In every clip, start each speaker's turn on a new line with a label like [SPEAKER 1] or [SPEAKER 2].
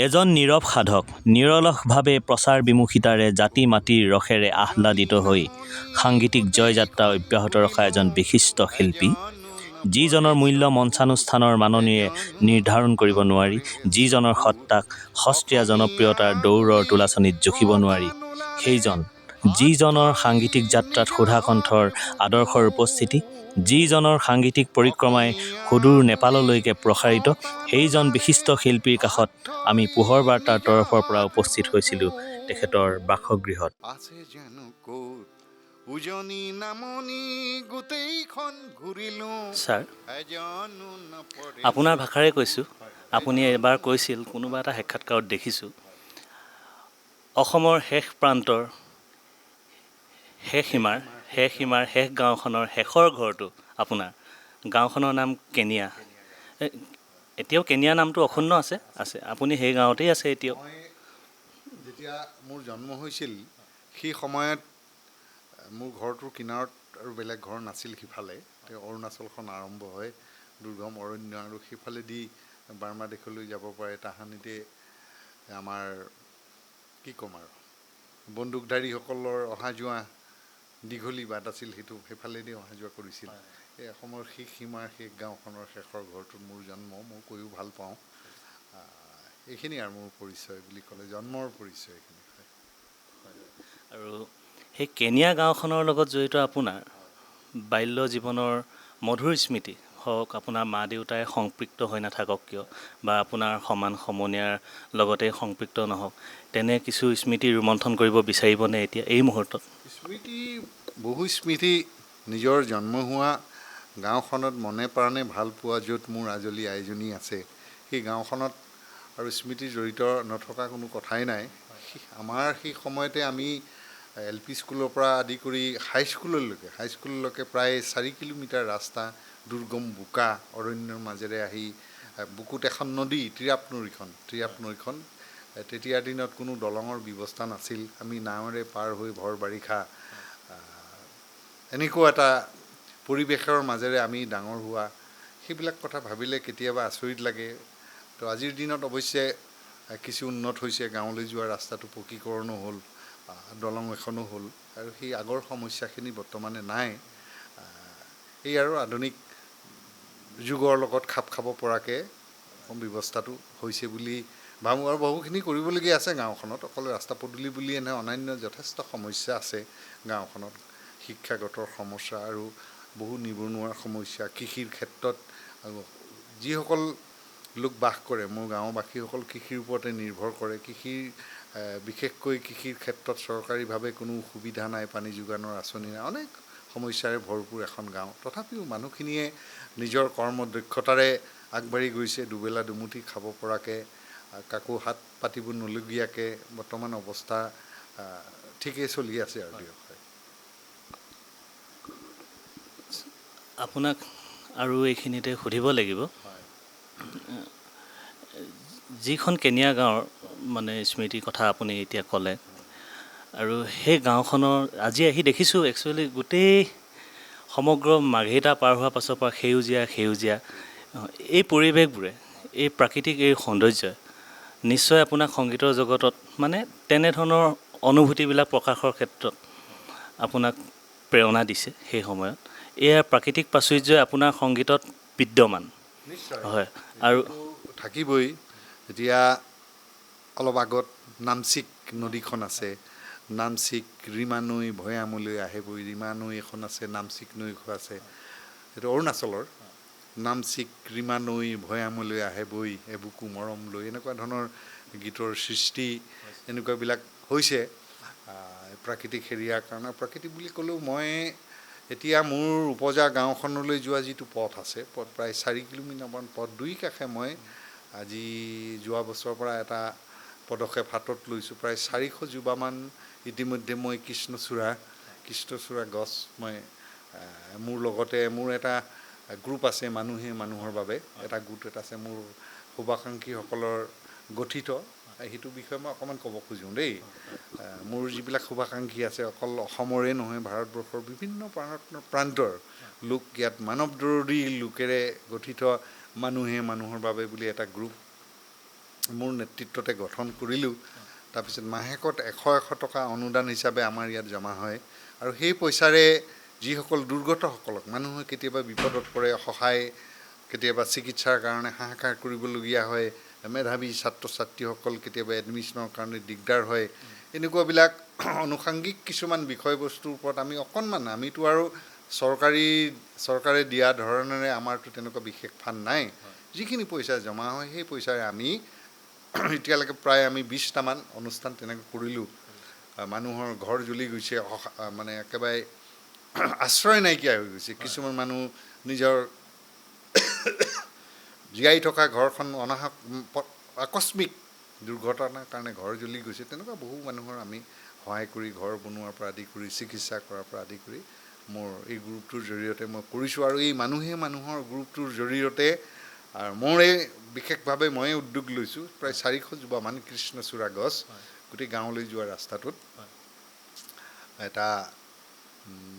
[SPEAKER 1] এজন নীৰৱ সাধক নিৰলসভাৱে প্ৰচাৰ বিমুখিতাৰে জাতি মাটিৰ ৰসেৰে আহ্লাদিত হৈ সাংগীতিক জয়যাত্ৰা অব্যাহত ৰখা এজন বিশিষ্ট শিল্পী, যিজনৰ মূল্য মঞ্চানুষ্ঠানৰ মাননীয়ে নিৰ্ধাৰণ কৰিব নোৱাৰি, যিজনৰ সত্তাক সস্তীয়া জনপ্ৰিয়তাৰ দৌৰৰ তোলাচনীত জুখিব নোৱাৰি, সেইজন যিজনৰ সাংগীতিক যাত্ৰাত সুধাকণ্ঠৰ আদৰ্শৰ উপস্থিতি, যিজনৰ সাংগীতিক পৰিক্ৰমাই সুদূৰ নেপাললৈকে প্ৰসাৰিত, সেইজন বিশিষ্ট শিল্পীৰ কাষত আমি পোহৰ বাৰ্তাৰ তৰফৰ পৰা উপস্থিত হৈছিলোঁ তেখেতৰ বাসগৃহত। ছাৰ, আপোনাৰ ভাষাৰে কৈছোঁ। আপুনি এবাৰ কৈছিল, কোনোবা এটা সাক্ষাৎকাৰত দেখিছোঁ, অসমৰ শেষ প্ৰান্তৰ শেষ সীমাৰ শেষ গাঁওখনৰ শেষৰ ঘৰটো আপোনাৰ গাঁওখনৰ নাম কেনিয়া। এতিয়াও কেনিয়া নামটো অক্ষুণ্ণ আছে। আপুনি সেই গাঁৱতেই আছে এতিয়াও।
[SPEAKER 2] যেতিয়া মোৰ জন্ম হৈছিল সেই সময়ত মোৰ ঘৰটোৰ কিনাৰত আৰু বেলেগ ঘৰ নাছিল। সিফালে অৰুণাচলখন আৰম্ভ হয়, দুৰ্গম অৰণ্য, আৰু সিফালেদি বাৰ্মা দেশলৈ যাব পাৰে। তাহানিতে আমাৰ কি ক'ম আৰু বন্দুকধাৰীসকলৰ অহা যোৱা দীঘলী বাট আছিল, সেইফালেদি অহা যোৱা কৰিছিল। এই অসমৰ শেষ সীমাৰ শেষ গাঁওখনৰ শেষৰ ঘৰটোত মোৰ জন্ম। মই কৈও ভাল পাওঁ। এইখিনি আৰু মোৰ পৰিচয় বুলি ক'লে, জন্মৰ পৰিচয় এইখিনি।
[SPEAKER 1] আৰু সেই কেনিয়া গাঁওখনৰ লগত জড়িত আপোনাৰ বাল্য জীৱনৰ মধুৰ স্মৃতি হওক, আপোনাৰ মা দেউতাই সংপৃক্ত হৈ নাথাকক কিয়, বা আপোনাৰ সমান সমনীয়াৰ লগতে সংপৃক্ত নহওক, তেনে কিছু স্মৃতি ৰোমন্থন কৰিব বিচাৰিবনে এতিয়া এই মুহূৰ্তত?
[SPEAKER 2] স্মৃতি, বহু স্মৃতি। নিজৰ জন্ম হোৱা গাঁওখনত মনে প্ৰাণে ভাল পোৱা, য'ত মোৰ আজলী আইজনী আছে, সেই গাঁওখনত আৰু স্মৃতি জড়িত নথকা কোনো কথাই নাই। আমাৰ সেই সময়তে আমি LP স্কুলৰ পৰা আদি কৰি হাইস্কুললৈকে প্ৰায় 4 কিলোমিটাৰ ৰাস্তা, দুৰ্গম বোকা অৰণ্যৰ মাজেৰে আহি বুকুত এখন নদী, ত্ৰিয়াপ নৈখন। তেতিয়াৰ দিনত কোনো দলঙৰ ব্যৱস্থা নাছিল। আমি নাৱেৰে পাৰ হৈ ভৰ বাৰিষা এনেকুৱা এটা পৰিৱেশৰ মাজেৰে আমি ডাঙৰ হোৱা, সেইবিলাক কথা ভাবিলে কেতিয়াবা আচৰিত লাগে। তো আজিৰ দিনত অৱশ্যে কিছু উন্নত হৈছে, গাঁৱলৈ যোৱা ৰাস্তাটো পকীকৰণো হ'ল, দলং এখনো হ'ল, আৰু সেই আগৰ সমস্যাখিনি বৰ্তমানে নাই। এই আৰু আধুনিক যুগৰ লগত খাপ খাব পৰাকৈ ব্যৱস্থাটো হৈছে বুলি ভাবোঁ। আৰু বহুখিনি কৰিবলগীয়া আছে গাঁওখনত, অকল ৰাস্তা পদূলি বুলিয়ে নহয়, অন্যান্য যথেষ্ট সমস্যা আছে গাঁওখনত। শিক্ষাগত সমস্যা আৰু বহু নিবনুৱাৰ সমস্যা, কৃষিৰ ক্ষেত্ৰত যিসকল লোক বাস কৰে, মোৰ গাঁওবাসীসকল কৃষিৰ ওপৰতে নিৰ্ভৰ কৰে। বিশেষকৈ কৃষিৰ ক্ষেত্ৰত চৰকাৰীভাৱে কোনো সুবিধা নাই, পানী যোগানৰ আঁচনি নাই, অনেক সমস্যাৰে ভৰপূৰ এখন গাঁও। তথাপিও মানুহখিনিয়ে নিজৰ কৰ্মদক্ষতাৰে আগবাঢ়ি গৈছে, দুবেলা দুমুঠি খাব পৰাকৈ, কাকো হাত পাতিব নলগীয়াকৈ বৰ্তমান অৱস্থা ঠিকেই চলি আছে আৰু দিয়ক।
[SPEAKER 1] আপোনাক আৰু এইখিনিতে সুধিব লাগিব, যিখন কেনিয়া গাঁৱৰ মানে স্মৃতিৰ কথা আপুনি এতিয়া ক'লে, আৰু সেই গাঁওখনৰ আজি আহি দেখিছোঁ একচুৱেলি গোটেই সমগ্ৰ মাৰ্ঘেৰিটা পাৰ হোৱাৰ পাছৰ পৰা সেউজীয়া এই পৰিৱেশবোৰে, এই প্ৰাকৃতিক এই সৌন্দৰ্যই নিশ্চয় আপোনাক সংগীতৰ জগতত মানে তেনেধৰণৰ অনুভূতিবিলাক প্ৰকাশৰ ক্ষেত্ৰত আপোনাক প্ৰেৰণা দিছে। সেই সময়ত এয়া প্ৰাকৃতিক প্ৰাচুৰ্যই আপোনাৰ সংগীতত বিদ্যমান।
[SPEAKER 2] নিশ্চয়
[SPEAKER 1] হয়, আৰু
[SPEAKER 2] থাকিবই। এতিয়া অলপ আগত নামচিক নদীখন আছে, নামচিক ৰিমা নৈ ভৈয়ামলৈ আহে বৈ, ৰিমা নৈ এখন আছে, নামচিক নৈ এখন আছে, সেইটো অৰুণাচলৰ। নামচিক ৰিমা নৈ ভৈয়ামলৈ আহে বৈ, এবুকু মৰম লৈ, এনেকুৱা ধৰণৰ গীতৰ সৃষ্টি এনেকুৱাবিলাক হৈছে প্ৰাকৃতিক হেৰিয়াৰ কাৰণে। প্ৰাকৃতিক বুলি ক'লেও মই এতিয়া মোৰ উপজা গাঁওখনলৈ যোৱা যিটো পথ আছে, পথ প্ৰায় 4 কিলোমিটাৰমান পথ, দুই কাষে মই আজি যোৱা বছৰৰ পৰা এটা পদক্ষেপ হাতত লৈছোঁ। প্ৰায় 400 জোপামান ইতিমধ্যে মই কৃষ্ণচূড়া গছ মই মোৰ লগতে মোৰ এটা গ্ৰুপ আছে, মানুহে মানুহৰ বাবে এটা গোট এটা আছে মোৰ শুভাকাংক্ষীসকলৰ গঠিত। সেইটো বিষয়ে মই অকণমান ক'ব খোজোঁ দেই। মোৰ যিবিলাক শুভাকাংক্ষী আছে, অকল অসমৰে নহয়, ভাৰতবৰ্ষৰ বিভিন্ন প্ৰান্তৰ লোক, ইয়াত মানৱদৰদী লোকেৰে গঠিত মানুহে মানুহৰ বাবে বুলি এটা গ্ৰুপ মোৰ নেতৃত্বতে গঠন কৰিলোঁ। তাৰপিছত মাহেকত 100 টকা অনুদান হিচাপে আমাৰ ইয়াত জমা হয় আৰু সেই পইচাৰে যিসকল দুৰ্গতসকলক মানুহে কেতিয়াবা বিপদত পৰে, সহায় কেতিয়াবা চিকিৎসাৰ কাৰণে হাহাকাৰ কৰিবলগীয়া হয়, মেধাৱী ছাত্ৰ ছাত্ৰীসকল কেতিয়াবা এডমিশ্যনৰ কাৰণে দিগদাৰ হয়, এনেকুৱাবিলাক আনুষংগিক কিছুমান বিষয়বস্তুৰ ওপৰত আমি অকণমান, আমিতো আৰু চৰকাৰে দিয়া ধৰণেৰে আমাৰতো তেনেকুৱা বিশেষ ফাণ্ড নাই, যিখিনি পইচা জমা হয় সেই পইচাৰে আমি এতিয়ালৈকে প্ৰায় আমি 20টামান অনুষ্ঠান তেনেকৈ কৰিলোঁ। মানুহৰ ঘৰ জ্বলি গৈছে, মানে একেবাৰে আশ্ৰয় নাইকিয়া হৈ গৈছে। কিছুমান মানুহ নিজৰ জীয়াই থকা ঘৰখন আকস্মিক দুৰ্ঘটনাৰ কাৰণে ঘৰ জ্বলি গৈছে। তেনেকুৱা বহু মানুহৰ আমি সহায় কৰি ঘৰ বনোৱাৰ পৰা আদি কৰি চিকিৎসা কৰাৰ পৰা আদি কৰি মোৰ এই গ্ৰুপটোৰ জৰিয়তে মই কৰিছোঁ। আৰু এই মানুহৰ গ্ৰুপটোৰ জৰিয়তে আৰু মোৰ এই বিশেষভাৱে ময়ে উদ্যোগ লৈছোঁ, প্ৰায় 400 জোপামান কৃষ্ণচূড়া গছ গোটেই গাঁৱলৈ যোৱা ৰাস্তাটোত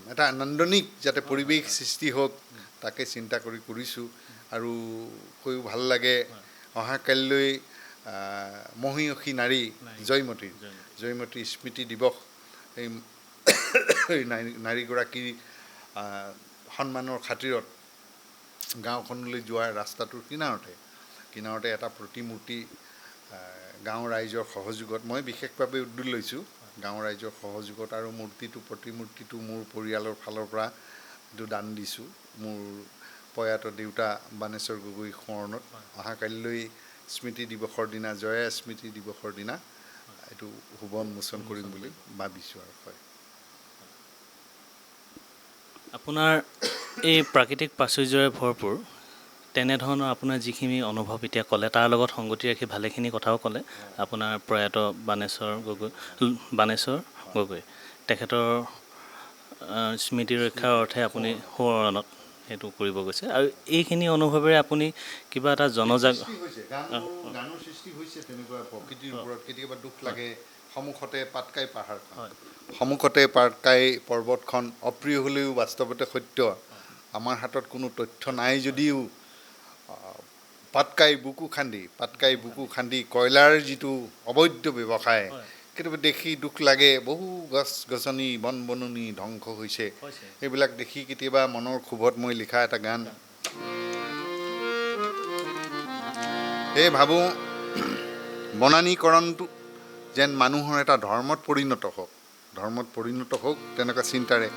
[SPEAKER 2] এটা নান্দনিক যাতে পৰিৱেশ সৃষ্টি হওক তাকে চিন্তা কৰি কৰিছোঁ। আৰু কৈও ভাল লাগে, অহাকালিলৈ মহিয়সী নাৰী জয়মতীৰ স্মৃতি দিৱস, এই নাৰীগৰাকীৰ সন্মানৰ খাতিৰত গাঁওখনলৈ যোৱা ৰাস্তাটোৰ কিনাৰতে এটা প্ৰতিমূৰ্তি গাঁৱৰ ৰাইজৰ সহযোগত মই বিশেষভাৱে উদ্যোগ লৈছোঁ, গাঁৱৰ ৰাইজৰ সহযোগত। আৰু প্ৰতিমূৰ্তিটো মোৰ পৰিয়ালৰ ফালৰ পৰা এইটো দান দিছোঁ, মোৰ প্ৰয়াত দেউতা বাণেশ্বৰ গগৈ সোঁৱৰণত। অহাকালিলৈ স্মৃতি দিৱসৰ দিনা, জয়া স্মৃতি দিৱসৰ দিনা এইটো শুভ উন্মোচন কৰিম বুলি ভাবিছোঁ। আৰু হয়,
[SPEAKER 1] আপোনাৰ এই প্ৰাকৃতিক প্ৰাচুৰ্যৰে ভৰপূৰ তেনেধৰণৰ আপোনাৰ যিখিনি অনুভৱ এতিয়া ক'লে, তাৰ লগত সংগতি ৰাখি ভালেখিনি কথাও ক'লে। আপোনাৰ প্ৰয়াত বাণেশ্বৰ গগৈ তেখেতৰ স্মৃতি ৰক্ষাৰ অৰ্থে আপুনি সোঁৱৰণত সেইটো কৰিব গৈছে। আৰু এইখিনি অনুভৱেৰে আপুনি কিবা এটা গানৰ
[SPEAKER 2] সৃষ্টি হৈছে তেনেকুৱা প্ৰকৃতিৰ ওপৰত। কেতিয়াবা দুখ লাগে, সন্মুখতে পাটকাই পাহাৰখন, সন্মুখতে পাটকাই পৰ্বতখন, অপ্ৰিয় হ'লেও বাস্তৱতে সত্য। আমাৰ হাতত কোনো তথ্য নাই যদিও পাটকাই বুকু খান্দি কয়লাৰ যিটো অবৈধ ব্যৱসায় কেতিয়াবা দেখি দুখ লাগে। বহু গছ গছনি বন বননি ধ্বংস হৈছে, সেইবিলাক দেখি কেতিয়াবা মনৰ ক্ষোভত মই লিখা এটা গান। এই ভাবোঁ বনানীকৰণটো যেন মানুহৰ এটা ধৰ্মত পৰিণত হওক তেনেকুৱা চিন্তাৰে।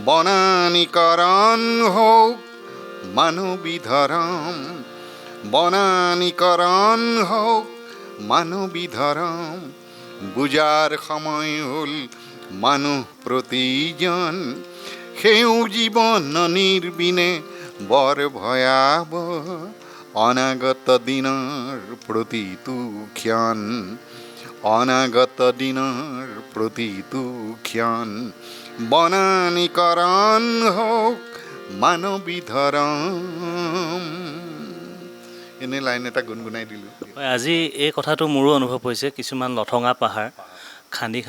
[SPEAKER 2] বনানীকৰণ হওক মানৱী ধৰম, বনানীকৰণ হওক মানৱী ধৰম, বুজাৰ সময় হ'ল মানুহ প্ৰতিজন, সেউ জীৱন নিৰ্বিনে বৰ ভয়াৱহ, অনাগত দিনৰ প্ৰতিটো ক্ষণ, অনাগত দিনৰ প্ৰতিটো ক্ষণ, বনানীকৰণ হওক মানৱী ধৰম। এনে লাইন এটা গুণগুণাই দিলোঁ।
[SPEAKER 1] আজি এই কথাটো মোৰো অনুভৱ হৈছে। কিছুমান লঠঙা পাহাৰ খান্দি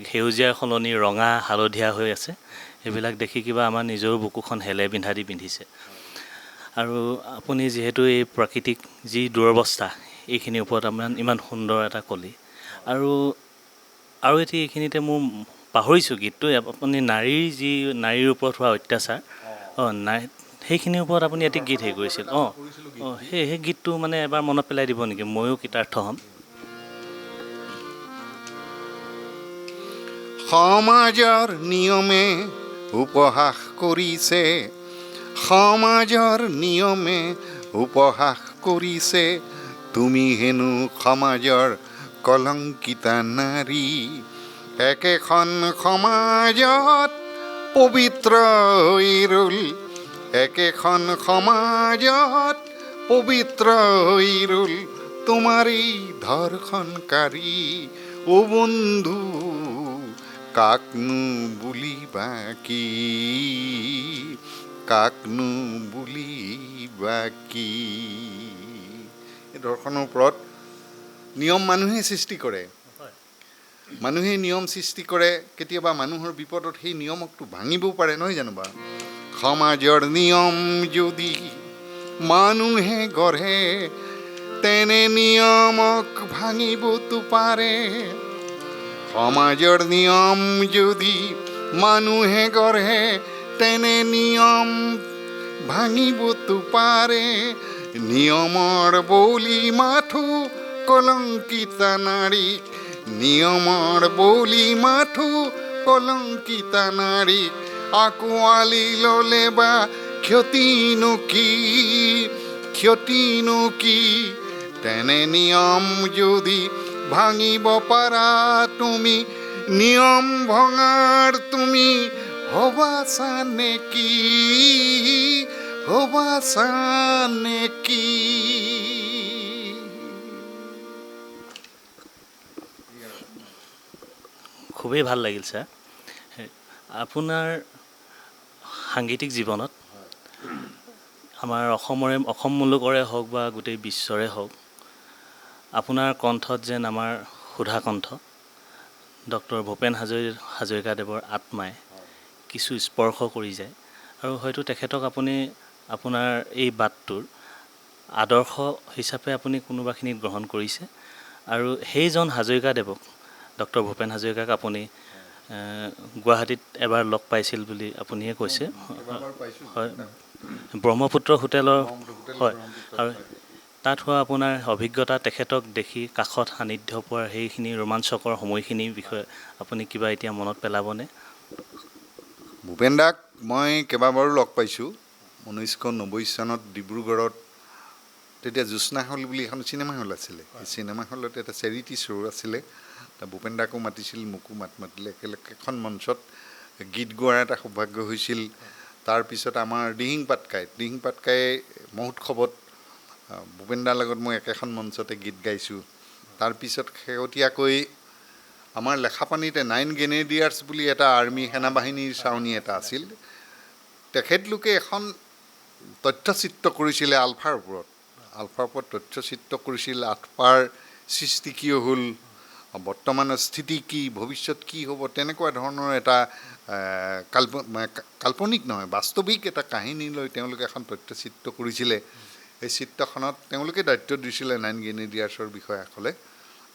[SPEAKER 1] সেউজীয়াৰ সলনি ৰঙা হালধীয়া হৈ আছে, সেইবিলাক দেখি কিবা আমাৰ নিজৰ বুকুখন হেলে বিন্ধা দি পিন্ধিছে। আৰু আপুনি যিহেতু এই প্ৰাকৃতিক যি দুৰৱস্থা এইখিনিৰ ওপৰত আপোনাৰ ইমান সুন্দৰ এটা কলি। আৰু এটি এইখিনিতে মোৰ পাহৰিছোঁ গীতটো, আপুনি নাৰীৰ ওপৰত হোৱা অত্যাচাৰ, সেইখিনিৰ ওপৰত আপুনি এটি গীত হেৰি কৰিছিল। সেই গীতটো মানে এবাৰ মনত পেলাই দিব নেকি? ময়ো কৃতাৰ্থ হ'ম।
[SPEAKER 2] সমাজৰ নিয়মে উপহাস কৰিছে, সমাজৰ নিয়মে উপহাস কৰিছে, তুমি হেনো সমাজৰ কলংকিতা নাৰী। একেখন সমাজত পবিত্ৰ হৈ ৰ'ল, একেখন সমাজত পবিত্ৰ হৈ ৰ'ল তোমাৰেই ধৰ্ষণকাৰী। অ বন্ধু কাকনো বুলিবা কি, কাকনো বুলিবা কি। এই ধৰ্ষণৰ ওপৰত নিয়ম মানুহে সৃষ্টি কৰে, মানুহে নিয়ম সৃষ্টি কৰে। কেতিয়াবা মানুহৰ বিপদত সেই নিয়মকটো ভাঙিবও পাৰে, নহয় জানো বাৰু? সমাজৰ নিয়ম যদি মানুহে গঢ়ে, তেনে নিয়মক ভাঙিবতো পাৰে সমাজৰ নিয়ম যদি মানুহে গঢ়ে তেনে নিয়ম ভাঙিবতো পাৰে নিয়মৰ বলি মাথো কলংকিতা নাৰীক নিয়মৰ বলি মাথো কলংকিতা নাৰীক আকোৱালি ল'লে বা ক্ষতিনো কি তেনে নিয়ম যদি ভাঙিব পাৰা তুমি নিয়ম ভঙাৰ তুমি হবাছা নেকি
[SPEAKER 1] খুবেই ভাল লাগিল ছাৰ আপোনাৰ সাংগীতিক জীৱনত আমাৰ অসম মুলুকৰে হওক বা গোটেই বিশ্বৰে হওক আপোনাৰ কণ্ঠত যেন আমাৰ সুধা কণ্ঠ ডক্টৰ ভূপেন হাজৰিকাদেৱৰ আত্মাই কিছু স্পৰ্শ কৰি যায় আৰু হয়তো তেখেতক আপুনি আপোনাৰ এই বাটটোৰ আদৰ্শ হিচাপে আপুনি কোনোবাখিনিত গ্ৰহণ কৰিছে আৰু সেইজন হাজৰিকাদেৱক ডক্টৰ ভূপেন হাজৰিকাক আপুনি গুৱাহাটীত এবাৰ লগ পাইছিল বুলি আপুনিয়ে কৈছে হয় ব্ৰহ্মপুত্ৰ হোটেলৰ হয় আৰু তাত হোৱা আপোনাৰ অভিজ্ঞতা তেখেতক দেখি কাষত সান্নিধ্য পোৱাৰ সেইখিনি ৰোমাঞ্চকৰ সময়খিনিৰ বিষয়ে আপুনি কিবা এতিয়া মনত পেলাবনে
[SPEAKER 2] ভূপেন দাক মই কেইবাবাৰো লগ পাইছোঁ 1990 চনত ডিব্ৰুগড়ত তেতিয়া জ্যোৎস্না হল বুলি এখন চিনেমা হল আছিলে এই চিনেমা হলত এটা চেৰিটি শ্ব' আছিলে ভূপেন দাকো মাতিছিল মোকো মাতিলে একেলগে এখন মঞ্চত গীত গোৱাৰ এটা সৌভাগ্য হৈছিল তাৰপিছত আমাৰ দিহিং পাটকাই মহোৎসৱত ভূপেন দাৰ লগত মই একেখন মঞ্চতে গীত গাইছোঁ তাৰপিছত শেহতীয়াকৈ আমাৰ লেখাপানীতে 9 গ্ৰেনেডিয়াৰ্ছ বুলি এটা আৰ্মি সেনাবাহিনীৰ চাউনি এটা আছিল তেখেতলোকে এখন তথ্যচিত্ৰ কৰিছিলে আলফাৰ ওপৰত তথ্যচিত্ৰ কৰিছিল আলফাৰ সৃষ্টি কিয় হ'ল বৰ্তমানৰ স্থিতি কি ভৱিষ্যত কি হ'ব তেনেকুৱা ধৰণৰ এটা কাল্পনিক নহয় বাস্তৱিক এটা কাহিনী লৈ তেওঁলোকে এখন তথ্যচিত্ৰ কৰিছিলে এই চিত্ৰখনত তেওঁলোকে দায়িত্ব দিছিলে 9 গ্ৰেনেডিয়াৰ্ছৰ বিষয়াসকলে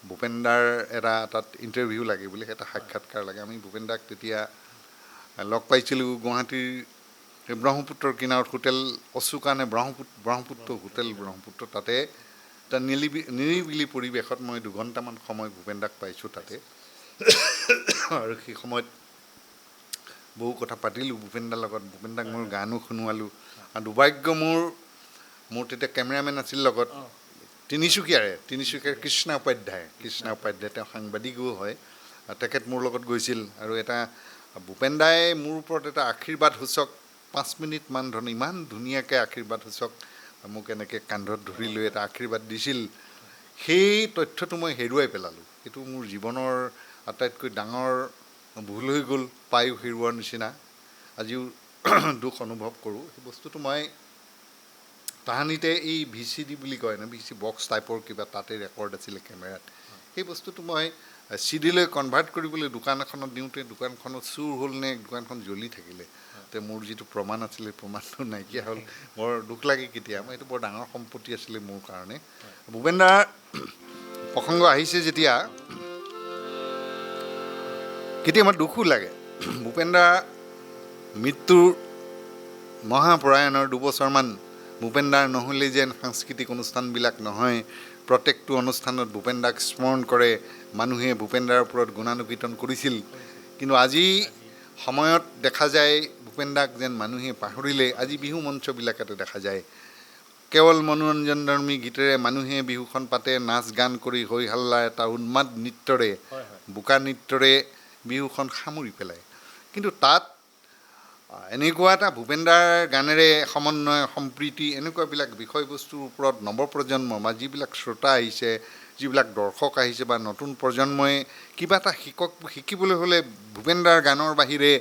[SPEAKER 2] ভূপেন দাৰ এটা তাত ইণ্টাৰভিউ লাগে বুলি এটা সাক্ষাৎকাৰ লাগে আমি ভূপেন দাক তেতিয়া লগ পাইছিলোঁ গুৱাহাটীৰ ব্ৰহ্মপুত্ৰৰ কিনাৰত হোটেল অশোকানে ব্ৰহ্মপুত্ৰ হোটেল ব্ৰহ্মপুত্ৰ তাতে এটা নিৰিবিলি পৰিৱেশত মই 2 ঘণ্টামান সময় ভূপেন দাক পাইছোঁ তাতে আৰু সেই সময়ত বহু কথা পাতিলোঁ ভূপেন দাৰ লগত ভূপেন দাক মোৰ গানো শুনোৱালোঁ আৰু দুৰ্ভাগ্য মোৰ তেতিয়া কেমেৰামেন আছিল লগত তিনিচুকীয়াৰ কৃষ্ণা উপাধ্যায় তেওঁ সাংবাদিকো হয় তেখেত মোৰ লগত গৈছিল আৰু এটা ভূপেন দাই মোৰ ওপৰত এটা আশীৰ্বাদসূচক 5 মিনিটমান ধৰণে ইমান ধুনীয়াকৈ আশীৰ্বাদসূচক মোক এনেকৈ কান্ধত ধৰি লৈ এটা আশীৰ্বাদ দিছিল সেই তথ্যটো মই হেৰুৱাই পেলালোঁ এইটো মোৰ জীৱনৰ আটাইতকৈ ডাঙৰ ভুল হৈ গ'ল পায়ো হেৰুৱাৰ নিচিনা আজিও দুখ অনুভৱ কৰোঁ সেই বস্তুটো মই তাহানিতে এই VCD বুলি কয় ন VCD বক্স টাইপৰ কিবা তাতে ৰেকৰ্ড আছিলে কেমেৰাত সেই বস্তুটো মই CD লৈ কনভাৰ্ট কৰিবলৈ দোকান এখনত দিওঁতে দোকানখনত চুৰ হ'ল নে দোকানখন জ্বলি থাকিলে তে মোৰ যিটো প্ৰমাণ আছিলে প্ৰমাণটো নাইকিয়া হ'ল বৰ দুখ লাগে কেতিয়াবা এইটো বৰ ডাঙৰ সম্পত্তি আছিলে মোৰ কাৰণে ভূপেন দাৰ প্ৰসংগ আহিছে যেতিয়া কেতিয়াবা দুখো লাগে ভূপেন দাৰ মৃত্যুৰ মহাপ্ৰয়াণৰ 2 বছৰমান ভূপেন দাৰ নহ'লে যেন সাংস্কৃতিক অনুষ্ঠানবিলাক নহয় প্ৰত্যেকটো অনুষ্ঠানত ভূপেন দাক স্মৰণ কৰে মানুহে ভূপেন দাৰ ওপৰত গুণানুকীৰ্তন কৰিছিল কিন্তু আজি সময়ত দেখা যায় ভূপেন দাক যেন মানুহে পাহৰিলে আজি বিহু মঞ্চবিলাকতে দেখা যায় কেৱল মনোৰঞ্জনধৰ্মী গীতেৰে মানুহে বিহুখন পাতে নাচ গান কৰি হৈ হাল্লা এটা উন্মাদ নৃত্যৰে বোকা নৃত্যৰে বিহুখন সামৰি পেলায় কিন্তু তাত এনেকুৱা এটা ভূপেন দাৰ গানেৰে সমন্বয় সম্প্ৰীতি এনেকুৱাবিলাক বিষয়বস্তুৰ ওপৰত নৱপ্ৰজন্ম বা যিবিলাক শ্ৰোতা আহিছে যিবিলাক দৰ্শক আহিছে বা নতুন প্ৰজন্মই কিবা এটা শিকিবলৈ হ'লে ভূপেন দাৰ গানৰ বাহিৰে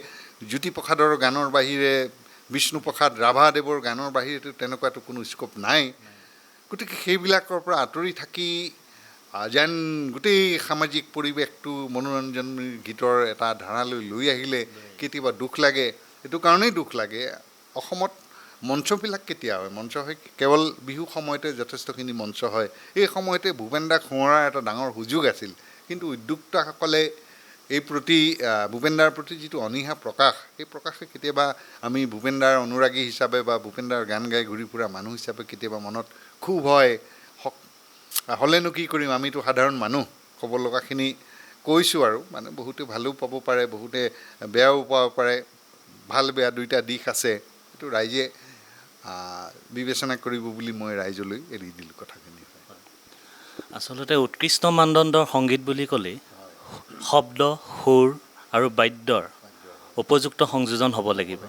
[SPEAKER 2] জ্যোতিপ্ৰসাদৰ গানৰ বাহিৰে বিষ্ণুপ্ৰসাদ ৰাভাদেৱৰ গানৰ বাহিৰেতো তেনেকুৱাতো কোনো স্কোপ নাই গতিকে সেইবিলাকৰ পৰা আঁতৰি থাকি যেন গোটেই সামাজিক পৰিৱেশটো মনোৰঞ্জন গীতৰ এটা ধাৰালৈ লৈ আহিলে কেতিয়াবা দুখ লাগে এইটো কাৰণেই দুখ লাগে অসমত মঞ্চবিলাক কেতিয়া হয়? মঞ্চ হয় কেৱল বিহু সময়তে যথেষ্টখিনি মঞ্চ হয়। এই সময়তে ভূপেন দাক সোঁৱৰাৰ এটা ডাঙৰ সুযোগ আছিল, কিন্তু উদ্যোক্তাসকলে এই প্ৰতি ভূপেন দাৰ প্ৰতি যিটো অনীহা প্ৰকাশ, এই প্ৰকাশে কেতিয়াবা আমি ভূপেন দাৰ অনুৰাগী হিচাপে বা ভূপেন দাৰ গান গাই ঘূৰি ফুৰা মানুহ হিচাপে কেতিয়াবা মনত ক্ষোভ হয়। হ'লেনো কি কৰিম, আমিতো সাধাৰণ মানুহ। ক'ব লগাখিনি কৈছোঁ আৰু মানে বহুতে ভালো পাব পাৰে, বহুতে বেয়াও পাব পাৰে, ভাল বেয়া দুইটা দিশ আছে। এইটো ৰাইজে বিবেচনা কৰিব বুলি মই ৰাইজলৈ এৰি দিলোঁ কথাখিনি।
[SPEAKER 1] আচলতে উৎকৃষ্ট মানদণ্ডৰ সংগীত বুলি ক'লেই শব্দ, সুৰ আৰু বাদ্যৰ উপযুক্ত সংযোজন হ'ব লাগিব।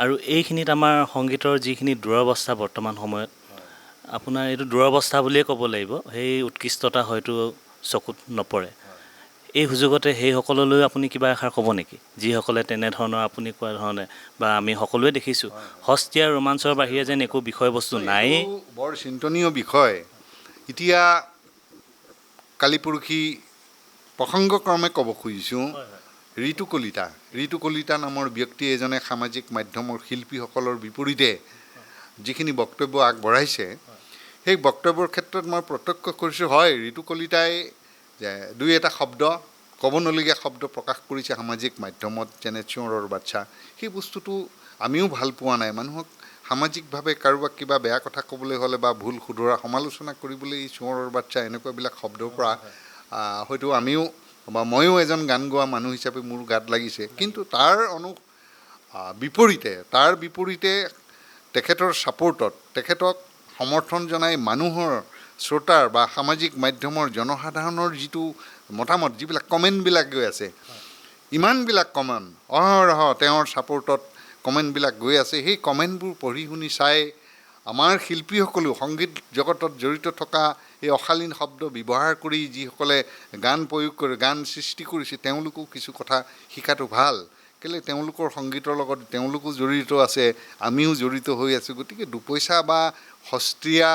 [SPEAKER 1] আৰু এইখিনিত আমাৰ সংগীতৰ যিখিনি দুৰৱস্থা বৰ্তমান সময়ত, আপোনাৰ এইটো দুৰৱস্থা বুলিয়ে ক'ব লাগিব, সেই উৎকৃষ্টতা হয়তো চকুত নপৰে। এই সুযোগতে সেইসকললৈ আপুনি কিবা এষাৰ ক'ব নেকি, যিসকলে তেনেধৰণৰ আপুনি কোৱা ধৰণে বা আমি সকলোৱে দেখিছোঁ সস্তীয়া ৰোমাঞ্চৰ বাহিৰে যেন একো বিষয়বস্তু নায়েই।
[SPEAKER 2] বৰ চিন্তনীয় বিষয়। এতিয়া কালি পৰহি প্ৰসংগক্ৰমে ক'ব খুজিছোঁ, ঋতু কলিতা নামৰ ব্যক্তি এজনে সামাজিক মাধ্যমৰ শিল্পীসকলৰ বিপৰীতে যিখিনি বক্তব্য আগবঢ়াইছে, সেই বক্তব্যৰ ক্ষেত্ৰত মই প্ৰত্যক্ষ কৰিছোঁ, হয় ঋতু কলিতাই যে দুই এটা শব্দ, ক'ব নলগীয়া শব্দ প্ৰকাশ কৰিছে সামাজিক মাধ্যমত, যেনে চিঞৰৰ বাচ্ছা। সেই বস্তুটো আমিও ভাল পোৱা নাই। মানুহক সামাজিকভাৱে কাৰোবাক কিবা বেয়া কথা ক'বলৈ হ'লে বা ভুল শুধৰা সমালোচনা কৰিবলৈ এই চিঞৰৰ বাচ্ছা এনেকুৱাবিলাক শব্দৰ পৰা হয়তো আমিও বা ময়ো এজন গান গোৱা মানুহ হিচাপে মোৰ গাত লাগিছে। কিন্তু তাৰ বিপৰীতে তেখেতৰ ছাপোৰ্টত, তেখেতক সমৰ্থন জনাই মানুহৰ, শ্ৰোতাৰ বা সামাজিক মাধ্যমৰ জনসাধাৰণৰ যিটো মতামত, যিবিলাক কমেণ্টবিলাক গৈ আছে, ইমানবিলাক কমেণ্ট অহৰহ তেওঁৰ ছাপোৰ্টত কমেণ্টবিলাক গৈ আছে, সেই কমেণ্টবোৰ পঢ়ি শুনি চাই আমাৰ শিল্পীসকলেও, সংগীত জগতত জড়িত থকা এই অশালীন শব্দ ব্যৱহাৰ কৰি যিসকলে গান প্ৰয়োগ কৰে, গান সৃষ্টি কৰিছে, তেওঁলোকেও কিছু কথা শিকাটো ভাল। কেলৈ তেওঁলোকৰ সংগীতৰ লগত তেওঁলোকো জড়িত আছে, আমিও জড়িত হৈ আছোঁ। গতিকে দুপইচা বা সস্তীয়া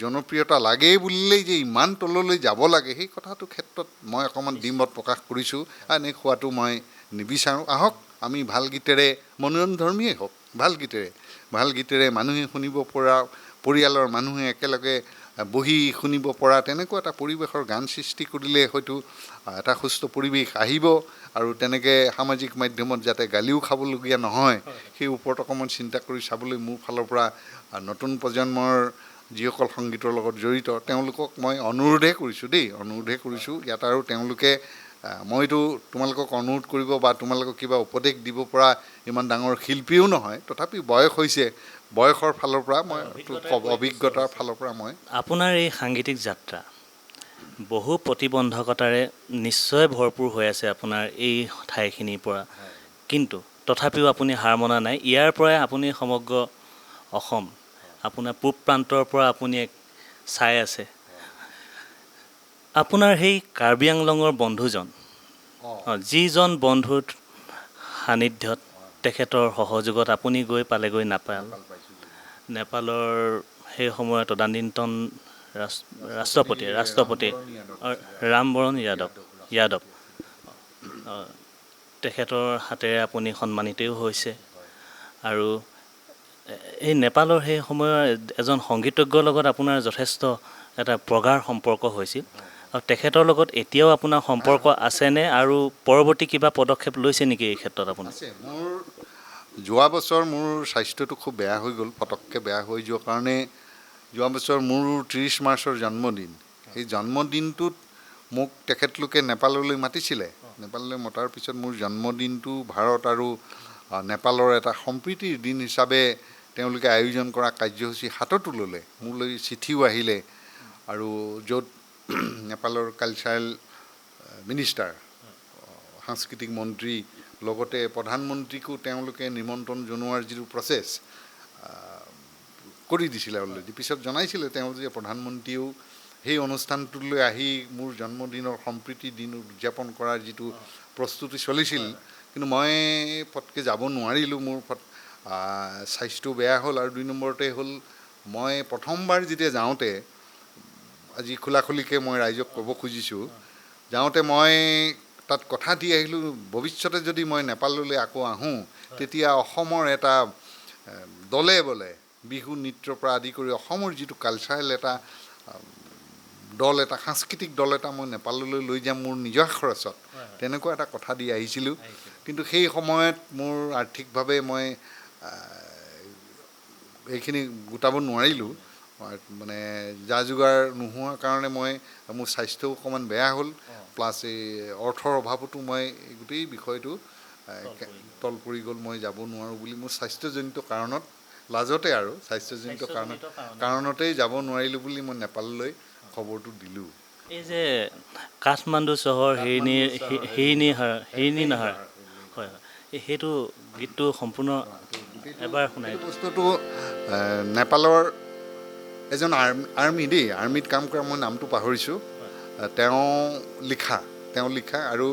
[SPEAKER 2] জনপ্ৰিয়তা লাগেই বুলিলেই যে ইমান তললৈ যাব লাগে, সেই কথাটোৰ ক্ষেত্ৰত মই অকণমান দ্বিমত প্ৰকাশ কৰিছোঁ। এনে খোৱাটো মই নিবিচাৰোঁ। আহক আমি ভাল গীতেৰে, মনোৰঞ্জনধৰ্মীয়ে হওক, ভাল গীতেৰে মানুহে শুনিব পৰা, পৰিয়ালৰ মানুহে একেলগে বহি শুনিব পৰা তেনেকুৱা এটা পৰিৱেশৰ গান সৃষ্টি কৰিলে হয়তো এটা সুস্থ পৰিৱেশ আহিব। আৰু তেনেকৈ সামাজিক মাধ্যমত যাতে গালিও খাবলগীয়া নহয়, সেই ওপৰত অকণমান চিন্তা কৰি চাবলৈ মোৰ ফালৰ পৰা নতুন প্ৰজন্মৰ যিসকল সংগীতৰ লগত জড়িত তেওঁলোকক মই অনুৰোধে কৰিছোঁ ইয়াত। আৰু তেওঁলোকে, মইতো তোমালোকক অনুৰোধ কৰিব বা তোমালোকক কিবা উপদেশ দিব পৰা ইমান ডাঙৰ শিল্পীও নহয়, তথাপিও বয়স হৈছে, বয়সৰ ফালৰ পৰা মই, অভিজ্ঞতাৰ ফালৰ পৰা মই।
[SPEAKER 1] আপোনাৰ এই সাংগীতিক যাত্ৰা বহু প্ৰতিবন্ধকতাৰে নিশ্চয় ভৰপূৰ হৈ আছে আপোনাৰ এই ঠাইখিনিৰ পৰা, কিন্তু তথাপিও আপুনি হাৰ মনা নাই। ইয়াৰ পৰাই আপুনি সমগ্ৰ অসম, আপোনাৰ পূব প্ৰান্তৰ পৰা আপুনি চাই আছে। আপোনাৰ সেই কাৰ্বি আংলঙৰ বন্ধুজন, যিজন বন্ধুৰ সান্নিধ্যত, তেখেতৰ সহযোগত আপুনি গৈ পালেগৈ নেপালৰ সেই সময়ৰ তদানীন্তন ৰাষ্ট্ৰপতি ৰামবৰণ যাদৱ, তেখেতৰ হাতেৰে আপুনি সন্মানিতও হৈছে। আৰু এই নেপালৰ সেই সময়ৰ এজন সংগীতজ্ঞৰ লগত আপোনাৰ যথেষ্ট এটা প্ৰগাঢ় সম্পৰ্ক হৈছিল। আৰু তেখেতৰ লগত এতিয়াও আপোনাৰ সম্পৰ্ক আছেনে, আৰু পৰৱৰ্তী কিবা পদক্ষেপ লৈছে নেকি এই ক্ষেত্ৰত আপুনি?
[SPEAKER 2] আছে। মোৰ যোৱা বছৰ মোৰ স্বাস্থ্যটো খুব বেয়া হৈ গ'ল, পটককৈ বেয়া হৈ যোৱাৰ কাৰণে যোৱা বছৰ মোৰ 30 মাৰ্চৰ জন্মদিন, সেই জন্মদিনটোত মোক তেখেতলোকে নেপাললৈ মাতিছিলে। নেপাললৈ মতাৰ পিছত মোৰ জন্মদিনটো ভাৰত আৰু নেপালৰ এটা সম্প্ৰীতিৰ দিন হিচাপে তেওঁলোকে আয়োজন কৰা কাৰ্যসূচী হাততো ল'লে, মোলৈ চিঠিও আহিলে। আৰু য'ত নেপালৰ কালচাৰেল মিনিষ্টাৰ, সাংস্কৃতিক মন্ত্ৰী, লগতে প্ৰধানমন্ত্ৰীকো তেওঁলোকে নিমন্ত্ৰণ জনোৱাৰ যিটো প্ৰচেছ কৰি দিছিলে অলৰেডি, পিছত জনাইছিলে তেওঁ যে প্ৰধানমন্ত্ৰীয়েও সেই অনুষ্ঠানটোলৈ আহি মোৰ জন্মদিনৰ সম্প্ৰীতি দিন উদযাপন কৰাৰ যিটো প্ৰস্তুতি চলিছিল, কিন্তু মই পটকৈ যাব নোৱাৰিলোঁ। মোৰ স্বাস্থ্য বেয়া হ'ল। আৰু 2 নম্বৰতে হ'ল, মই প্ৰথমবাৰ যেতিয়া যাওঁতে, আজি খোলাখুলিকৈ মই ৰাইজক ক'ব খুজিছোঁ, যাওঁতে মই তাত কথা দি আহিলোঁ, ভৱিষ্যতে যদি মই নেপাললৈ আকৌ আহোঁ, তেতিয়া অসমৰ এটা দলে বলে বিহু নৃত্যৰ পৰা আদি কৰি অসমৰ যিটো কালচাৰেল এটা দল এটা সাংস্কৃতিক দল এটা মই নেপাললৈ লৈ যাম মোৰ নিজৰ খৰচত তেনেকুৱা এটা কথা দি আহিছিলোঁ কিন্তু সেই সময়ত মোৰ আৰ্থিকভাৱে মই এইখিনি গোটাব নোৱাৰিলোঁ মানে যা যোগাৰ নোহোৱাৰ কাৰণে মই মোৰ স্বাস্থ্যও অকণমান বেয়া হ'ল প্লাছ এই অৰ্থৰ অভাৱতো মই গোটেই বিষয়টো তল পৰি গ'ল মই যাব নোৱাৰোঁ বুলি মোৰ স্বাস্থ্যজনিত কাৰণত লাজতে আৰু স্বাস্থ্যজনিত কাৰণতেই যাব নোৱাৰিলোঁ বুলি মই নেপাললৈ খবৰটো দিলোঁ
[SPEAKER 1] এই যে কাঠমাণ্ডু চহৰ হেৰিনি নাহাৰ হয় সেইটো গীতটো সম্পূৰ্ণ এবাৰ শুনাই
[SPEAKER 2] বস্তুটো নেপালৰ এজন আৰ্মিত কাম কৰা মই নামটো পাহৰিছোঁ তেওঁ লিখা আৰু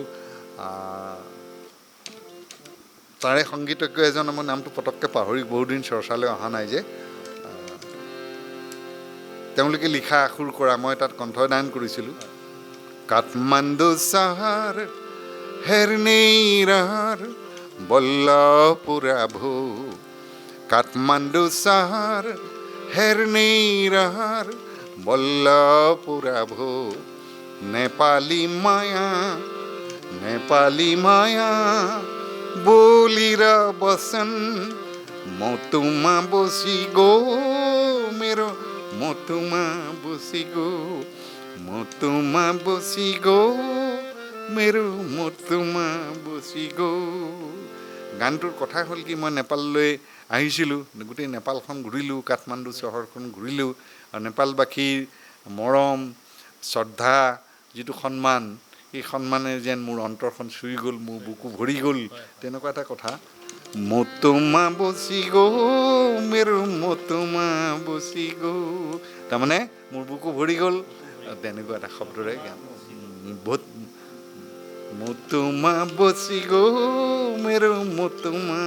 [SPEAKER 2] তাৰে সংগীতজ্ঞ এজন মই নামটো পটককৈ পাহৰি বহুদিন চৰ্চালৈ অহা নাই যে তেওঁলোকে লিখা সুৰ কৰা মই তাত কণ্ঠদান কৰিছিলোঁ কাঠমাণ্ডু চহৰ হেৰনেইৰৰ বল্লপুৰাভো কাঠমাণ্ডু চহৰ হেৰনেইৰৰ বল্লপুৰাভো নেপালী মায়া बोलिर बसन मोतुमा बसी गो मेरो मोतुमा बसी गो मेरो मोतुमा बसी गो গানটোৰ কথা হ'ল কি মই নেপাললৈ আহিছিলোঁ গোটেই নেপালখন ঘূৰিলোঁ কাঠমাণ্ডু চহৰখন ঘূৰিলোঁ আৰু নেপালবাসীৰ মৰম শ্ৰদ্ধা যিটো সন্মান এই সন্মানে যেন মোৰ অন্তৰখন চুই গ'ল মোৰ বুকু ভৰি গ'ল তেনেকুৱা এটা কথা মোতোমা বচি গো मेरो মোতোমা বচি গো তাৰমানে মোৰ বুকু ভৰি গ'ল তেনেকুৱা এটা শব্দৰে গান বহুত মোতোমা বচি গো मेरो মোতোমা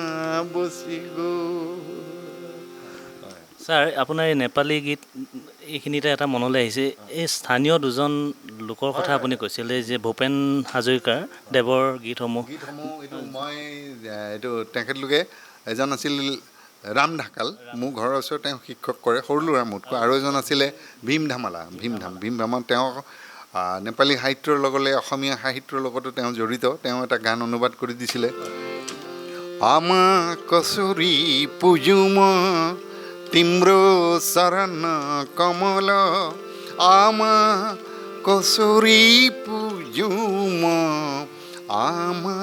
[SPEAKER 2] বচি গো
[SPEAKER 1] ছাৰ আপোনাৰ এই নেপালী গীত এইখিনিতে এটা মনলৈ আহিছে এই স্থানীয় দুজন লোকৰ কথা আপুনি কৈছিলে যে ভূপেন হাজৰিকাৰ দেৱৰ গীতসমূহ
[SPEAKER 2] এইটো মই তেখেতলোকে এজন আছিল ৰাম ঢাকাল মোৰ ঘৰৰ ওচৰত তেওঁ শিক্ষক কৰে সৰু ল'ৰা মোতকৈ আৰু এজন আছিলে ভীম ধামালা তেওঁ নেপালী সাহিত্যৰ লগতে অসমীয়া সাহিত্যৰ লগতো তেওঁ জড়িত তেওঁ এটা গান অনুবাদ কৰি দিছিলে আমা কচুৰী পুজুম तिम्रो शरण कमल आमा कसुरी पूजुम आमा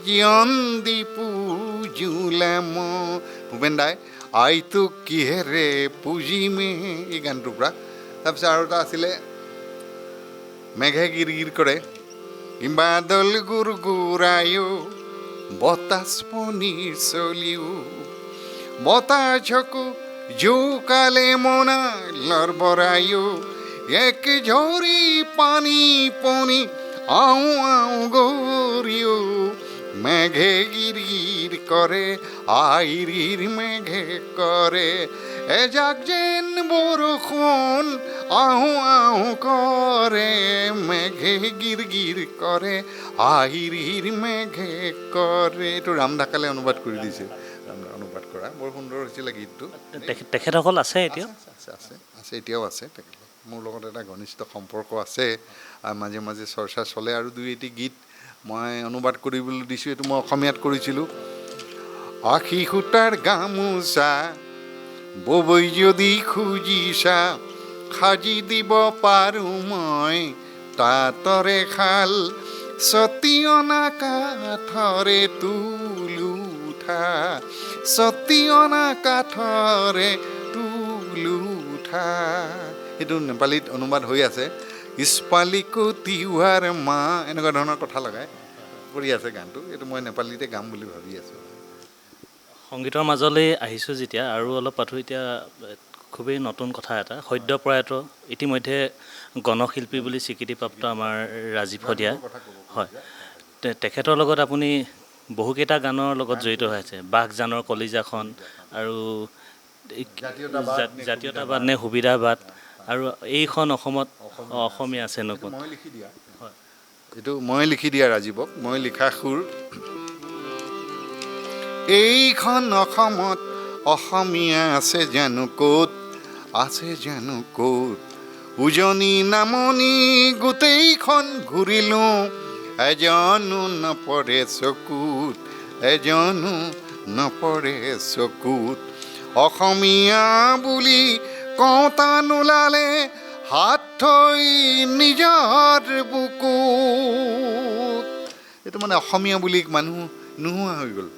[SPEAKER 2] यन्दी पूजुलाम ভূপেন দাই আইতো কিহেৰে পুজিমে এই গানটোৰ পৰা তাৰপিছত আৰু এটা আছিলে মেঘে গিৰগিৰ কৰে বাদল গুৰ গুৰায়ো বতাস পনিৰ চলিও বতাসকো জোকালে মনা লৰবৰায়ো এক ঝৰি পানী পনি আও গৰিও মেঘে গিৰিৰ কৰে আইৰিৰ মেঘে কৰে এজাক যেন বৰষুণ আও কৰে মেঘে গিৰগিৰ কৰে আইৰিৰ মেঘে কৰে এইটো ৰাম ঢাকালে অনুবাদ কৰি দিছে অনুবাদ কৰা বৰ সুন্দৰ হৈছিলে গীতটো
[SPEAKER 1] তেখেতসকল আছে এতিয়াও
[SPEAKER 2] আছে এতিয়াও আছে তেখেতসকল মোৰ লগত এটা ঘনিষ্ঠ সম্পৰ্ক আছে আৰু মাজে মাজে চৰ্চা চলে আৰু দুই এটি গীত মই অনুবাদ কৰিবলৈ দিছোঁ এইটো মই অসমীয়াত কৰিছিলোঁ আশী সূতাৰ গামোচা ববৈ যদি খুজিছা সাজি দিব পাৰোঁ মই তাঁতৰে শাল ছটি অনা কাঠৰে তুলো ছটি অনা কাঠৰে তুলো উঠা সেইটো নেপালীত অনুবাদ হৈ আছে ইস্পালিকো তিৱাৰ মা এনেকুৱা ধৰণৰ কথা লগাই কৰি আছে গানটো এইটো মই নেপালীতে গাম বুলি ভাবি আছোঁ
[SPEAKER 1] সংগীতৰ মাজলৈ আহিছোঁ যেতিয়া আৰু অলপ পাতো এতিয়া খুবেই নতুন কথা এটা সদ্যপ্ৰয়াত ইতিমধ্যে গণশিল্পী বুলি স্বীকৃতিপ্ৰাপ্ত আমাৰ ৰাজীৱ শদিয়া হয় তেখেতৰ লগত আপুনি বহুকেইটা গানৰ লগত জড়িত হৈ আছে বাঘজানৰ কলিজাখন আৰু জাতীয়তাবাদ নে সুবিধাবাদ আৰু এইখন অসমত অসমীয়া আছে নক'ত
[SPEAKER 2] এইটো মই লিখি দিয়া ৰাজীৱক মই লিখা সুৰ এইখন অসমত অসমীয়া আছে জানো ক'ত, আছে জানো ক'ত, উজনি নামনি গোটেইখন ঘূৰিলোঁ, এজনো নপৰে চকুত, এজনো নপৰে চকুত। অসমীয়া বুলি কওঁতা নোলালে হাত থৈ নিজৰ বুকুত। এইটো মানে অসমীয়া বুলি মানুহ নোহোৱা হৈ গ'ল।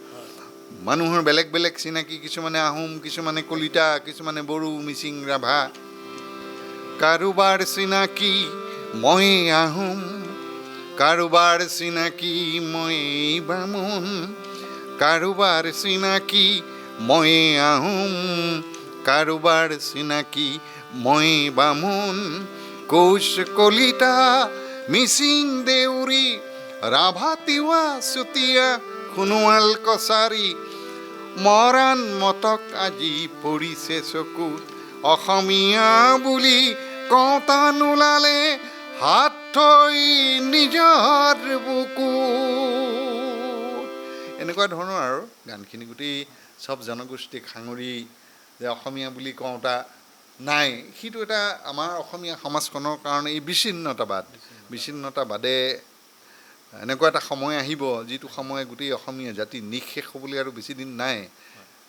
[SPEAKER 2] মানুহৰ বেলেগ বেলেগ চিনাকি, কিছুমানে আহোম, কিছুমানে কলিতা, কিছুমানে বড়ো, মিচিং, ৰাভা। কাৰোবাৰ চিনাকি মই আহোম, কাৰোবাৰ চিনাকি মই বামুণ, কাৰোবাৰ চিনাকি মই আহোম, কাৰোবাৰ চিনাকি মই বামুণ। কোচ কলিতা মিচিং দেউৰী, ৰাভা তিৱা চুতীয়া সোণোৱাল কছাৰী, মৰাণ মটক আজি পৰিছে চকুত। অসমীয়া বুলি কওঁতা নোলালে হাত থৈ নিজৰ বুকুত। এনেকুৱা ধৰণৰ আৰু গানখিনি গোটেই চব জনগোষ্ঠীক সাঙুৰি যে অসমীয়া বুলি কওঁতা নাই, সেইটো এটা আমাৰ অসমীয়া সমাজখনৰ কাৰণে এই বিচ্ছিন্নতাবাদে এনেকুৱা এটা সময় আহিব, যিটো সময় গোটেই অসমীয়া জাতি নিঃশেষ হ'বলৈ আৰু বেছি দিন নাই।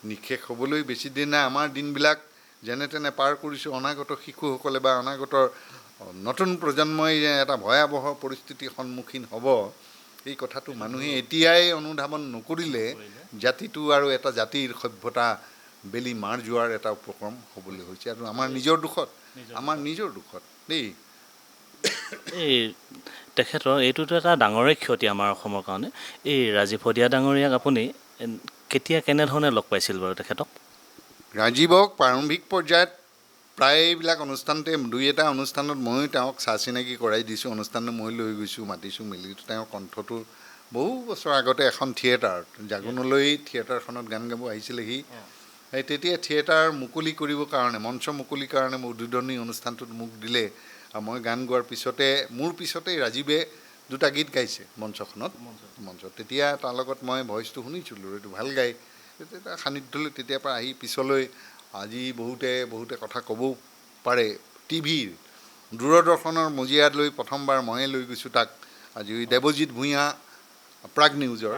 [SPEAKER 2] নিঃশেষ হ'বলৈ বেছি দিন নাই। আমাৰ দিনবিলাক যেনে তেনে পাৰ কৰিছোঁ। অনাগত শিশুসকলে বা অনাগত নতুন প্ৰজন্মই এটা ভয়াৱহ পৰিস্থিতিৰ সন্মুখীন হ'ব, এই কথাটো মানুহে এতিয়াই অনুধাৱন নকৰিলে জাতিটো আৰু এটা জাতিৰ সভ্যতা বেলি মাৰ যোৱাৰ এটা উপক্ৰম হ'বলৈ হৈছে। আৰু আমাৰ নিজৰ দুখত দেই।
[SPEAKER 1] এই তেখেতৰ এইটোতো এটা ডাঙৰেই ক্ষতি আমাৰ অসমৰ কাৰণে। এই ৰাজীৱ শদিয়া ডাঙৰীয়াক আপুনি কেতিয়া কেনেধৰণে লগ পাইছিল বাৰু তেখেতক?
[SPEAKER 2] ৰাজীৱক প্ৰাৰম্ভিক পৰ্যায়ত প্ৰায়বিলাক অনুষ্ঠানতে, দুই এটা অনুষ্ঠানত ময়ো তেওঁক চা চিনাকি কৰাই দিছোঁ। অনুষ্ঠানত মই লৈ গৈছোঁ, মাতিছোঁ, মেলি তেওঁৰ কণ্ঠটো বহু বছৰ আগতে এখন থিয়েটাৰ, জাগোনলৈ থিয়েটাৰখনত গান গাব আহিছিলেহি। সেই তেতিয়া থিয়েটাৰ মুকলি কৰিবৰ কাৰণে, মঞ্চ মুকলিৰ কাৰণে উদ্বোধনী অনুষ্ঠানটোত মোক দিলে। আৰু মই গান গোৱাৰ পিছতে, মোৰ পিছতেই ৰাজীৱে দুটা গীত গাইছে মঞ্চখনত। তেতিয়া তাৰ লগত মই ভইচটো শুনিছিলোঁ, এইটো ভাল গায়। তেতিয়া সান্নিধ্যলৈ তেতিয়াৰ পৰা আহি পিছলৈ আজি বহুতে কথা ক'বও পাৰে। টিভিৰ দূৰদৰ্শনৰ মজিয়াত লৈ প্ৰথমবাৰ ময়ে লৈ গৈছোঁ তাক। আজি দেৱজিৎ ভূঞা প্ৰাগ নিউজৰ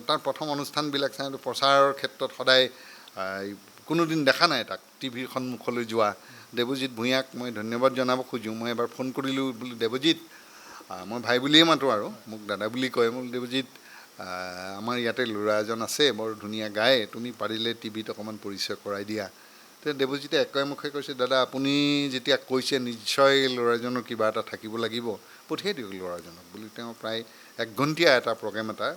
[SPEAKER 2] তাৰ প্ৰথম অনুষ্ঠানবিলাক চাই প্ৰচাৰৰ ক্ষেত্ৰত সদায় কোনোদিন দেখা নাই তাক টিভিৰ সন্মুখলৈ যোৱা। দেৱজিৎ ভূঞাক মই ধন্যবাদ জনাব খোজোঁ। মই এবাৰ ফোন কৰিলোঁ, বোলো দেৱজিৎ, মই ভাই বুলিয়ে মাতোঁ আৰু মোক দাদা বুলি কয়। মই দেৱজিৎ, আমাৰ ইয়াতে ল'ৰা এজন আছে, বৰ ধুনীয়া গায়, তুমি পাৰিলে টিভিত অকণমান পৰিচয় কৰাই দিয়া। তেতিয়া দেৱজিতে একেমুখে কৈছে, দাদা আপুনি যেতিয়া কৈছে নিশ্চয় ল'ৰাজনৰ কিবা এটা থাকিব লাগিব, পঠিয়াই দিয়ক ল'ৰাজনক বুলি। তেওঁ প্ৰায় 1 ঘণ্টীয়া এটা প্ৰগ্ৰেম এটা